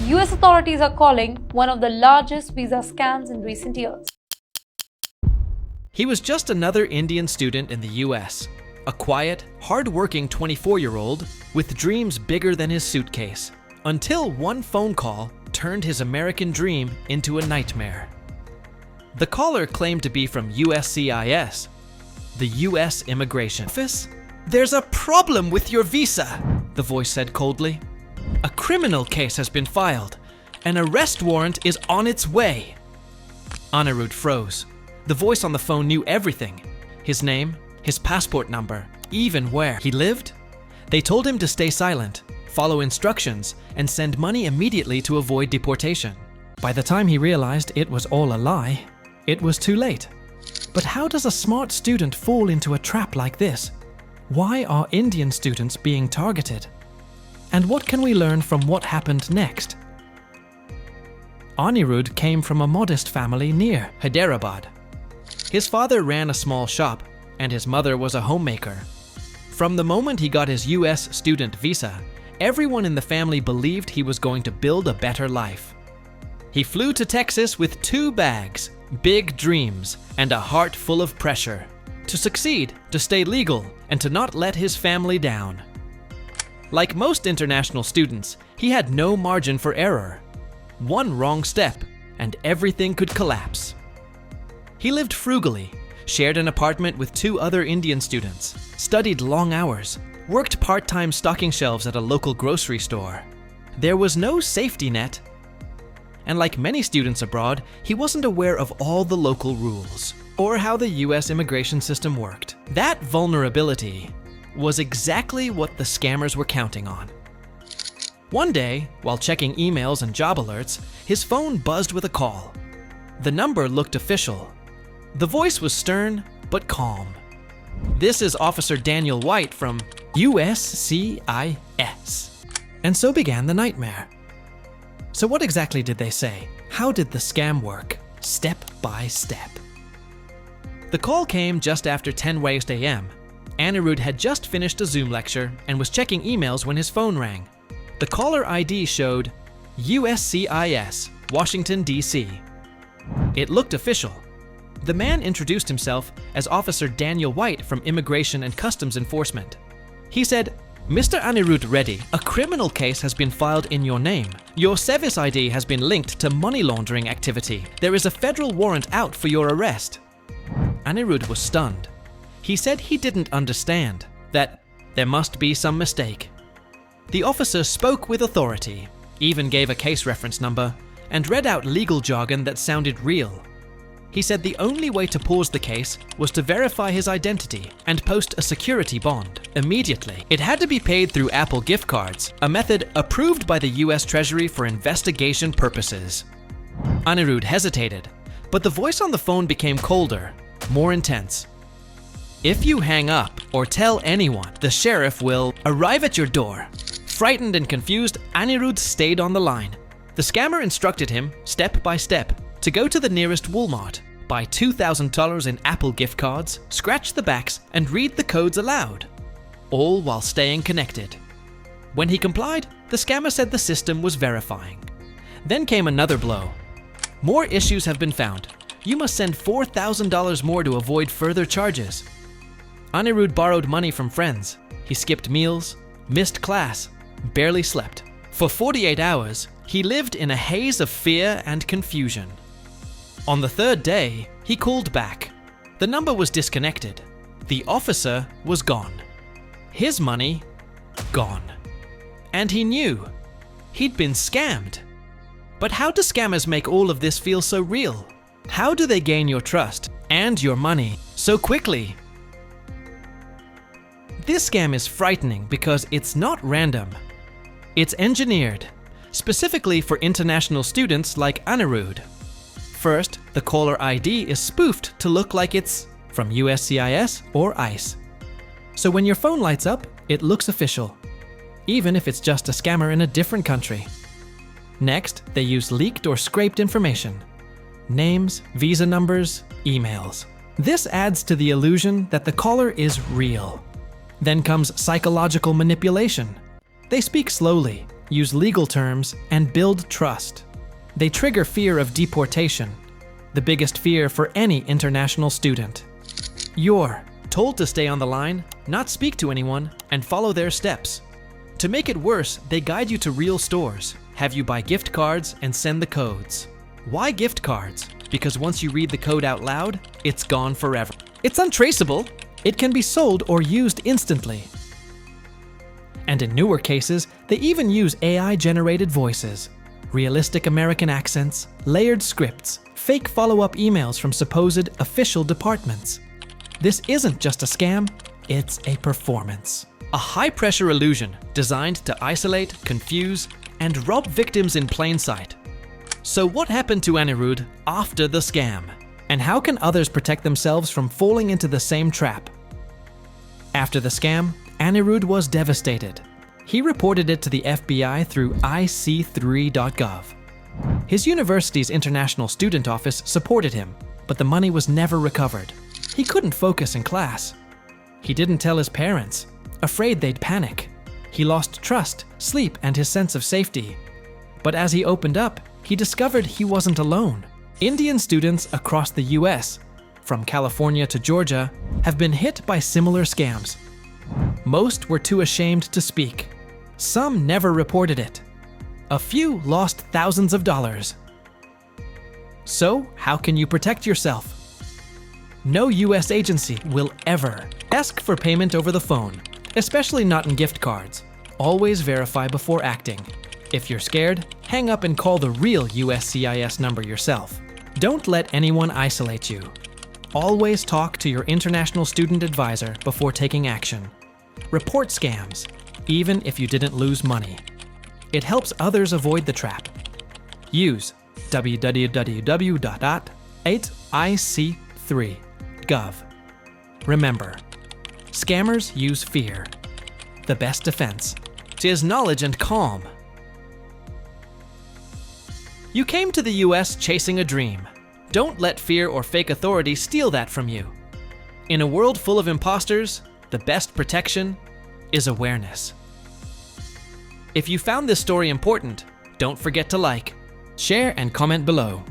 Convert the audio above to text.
US authorities are calling one of the largest visa scams in recent years. He was just another Indian student in the US, a quiet, hard-working 24-year-old with dreams bigger than his suitcase, until one phone call turned his American dream into a nightmare. The caller claimed to be from USCIS, the US Immigration Office. "There's a problem with your visa," the voice said coldly. "A criminal case has been filed. An arrest warrant is on its way." Anirudh froze. The voice on the phone knew everything: his name, his passport number, even where he lived. They told him to stay silent, follow instructions, and send money immediately to avoid deportation. By the time he realized it was all a lie, it was too late. But how does a smart student fall into a trap like this? Why are Indian students being targeted? And what can we learn from what happened next? Anirudh came from a modest family near Hyderabad. His father ran a small shop, and his mother was a homemaker. From the moment he got his US student visa, everyone in the family believed he was going to build a better life. He flew to Texas with 2 bags, big dreams, and a heart full of pressure. To succeed, to stay legal, and to not let his family down. Like most international students, he had no margin for error. One wrong step, and everything could collapse. He lived frugally, shared an apartment with 2 other Indian students, studied long hours, worked part-time stocking shelves at a local grocery store. There was no safety net. And like many students abroad, he wasn't aware of all the local rules, or how the US immigration system worked. That vulnerability was exactly what the scammers were counting on. One day, while checking emails and job alerts, his phone buzzed with a call. The number looked official. The voice was stern, but calm. "This is Officer Daniel White from USCIS." And so began the nightmare. So what exactly did they say? How did the scam work? Step by step. The call came just after 10 a.m. Anirudh had just finished a Zoom lecture and was checking emails when his phone rang. The caller ID showed USCIS, Washington, D.C. It looked official. The man introduced himself as Officer Daniel White from Immigration and Customs Enforcement. He said, "Mr. Anirudh Reddy, a criminal case has been filed in your name. Your service ID has been linked to money laundering activity. There is a federal warrant out for your arrest." Anirudh was stunned. He said he didn't understand, that there must be some mistake. The officer spoke with authority, even gave a case reference number, and read out legal jargon that sounded real. He said the only way to pause the case was to verify his identity and post a security bond immediately. It had to be paid through Apple gift cards, a method approved by the US Treasury for investigation purposes. Anirudh hesitated, but the voice on the phone became colder, more intense. "If you hang up or tell anyone, the sheriff will arrive at your door." Frightened and confused, Anirudh stayed on the line. The scammer instructed him, step by step, to go to the nearest Walmart, buy $2,000 in Apple gift cards, scratch the backs, and read the codes aloud, all while staying connected. When he complied, the scammer said the system was verifying. Then came another blow. "More issues have been found. You must send $4,000 more to avoid further charges." Anirudh borrowed money from friends. He skipped meals, missed class, barely slept. For 48 hours, he lived in a haze of fear and confusion. On the 3rd day, he called back. The number was disconnected. The officer was gone. His money, gone. And he knew. He'd been scammed. But how do scammers make all of this feel so real? How do they gain your trust and your money so quickly? This scam is frightening because it's not random. It's engineered, specifically for international students like Anirudh. First, the caller ID is spoofed to look like it's from USCIS or ICE. So when your phone lights up, it looks official, even if it's just a scammer in a different country. Next, they use leaked or scraped information. Names, visa numbers, emails. This adds to the illusion that the caller is real. Then comes psychological manipulation. They speak slowly, use legal terms, and build trust. They trigger fear of deportation, the biggest fear for any international student. You're told to stay on the line, not speak to anyone, and follow their steps. To make it worse, they guide you to real stores, have you buy gift cards, and send the codes. Why gift cards? Because once you read the code out loud, it's gone forever. It's untraceable. It can be sold or used instantly. And in newer cases, they even use AI-generated voices, realistic American accents, layered scripts, fake follow-up emails from supposed official departments. This isn't just a scam, it's a performance. A high-pressure illusion designed to isolate, confuse, and rob victims in plain sight. So what happened to Anirudh after the scam? And how can others protect themselves from falling into the same trap? After the scam, Anirudh was devastated. He reported it to the FBI through ic3.gov. His university's international student office supported him, but the money was never recovered. He couldn't focus in class. He didn't tell his parents, afraid they'd panic. He lost trust, sleep, and his sense of safety. But as he opened up, he discovered he wasn't alone. Indian students across the US, from California to Georgia, have been hit by similar scams. Most were too ashamed to speak. Some never reported it. A few lost thousands of dollars. So, how can you protect yourself? No US agency will ever ask for payment over the phone, especially not in gift cards. Always verify before acting. If you're scared, hang up and call the real USCIS number yourself. Don't let anyone isolate you. Always talk to your international student advisor before taking action. Report scams, even if you didn't lose money. It helps others avoid the trap. Use www.8ic3.gov. Remember, scammers use fear. The best defense is knowledge and calm. You came to the US chasing a dream. Don't let fear or fake authority steal that from you. In a world full of imposters, the best protection is awareness. If you found this story important, don't forget to like, share, and comment below.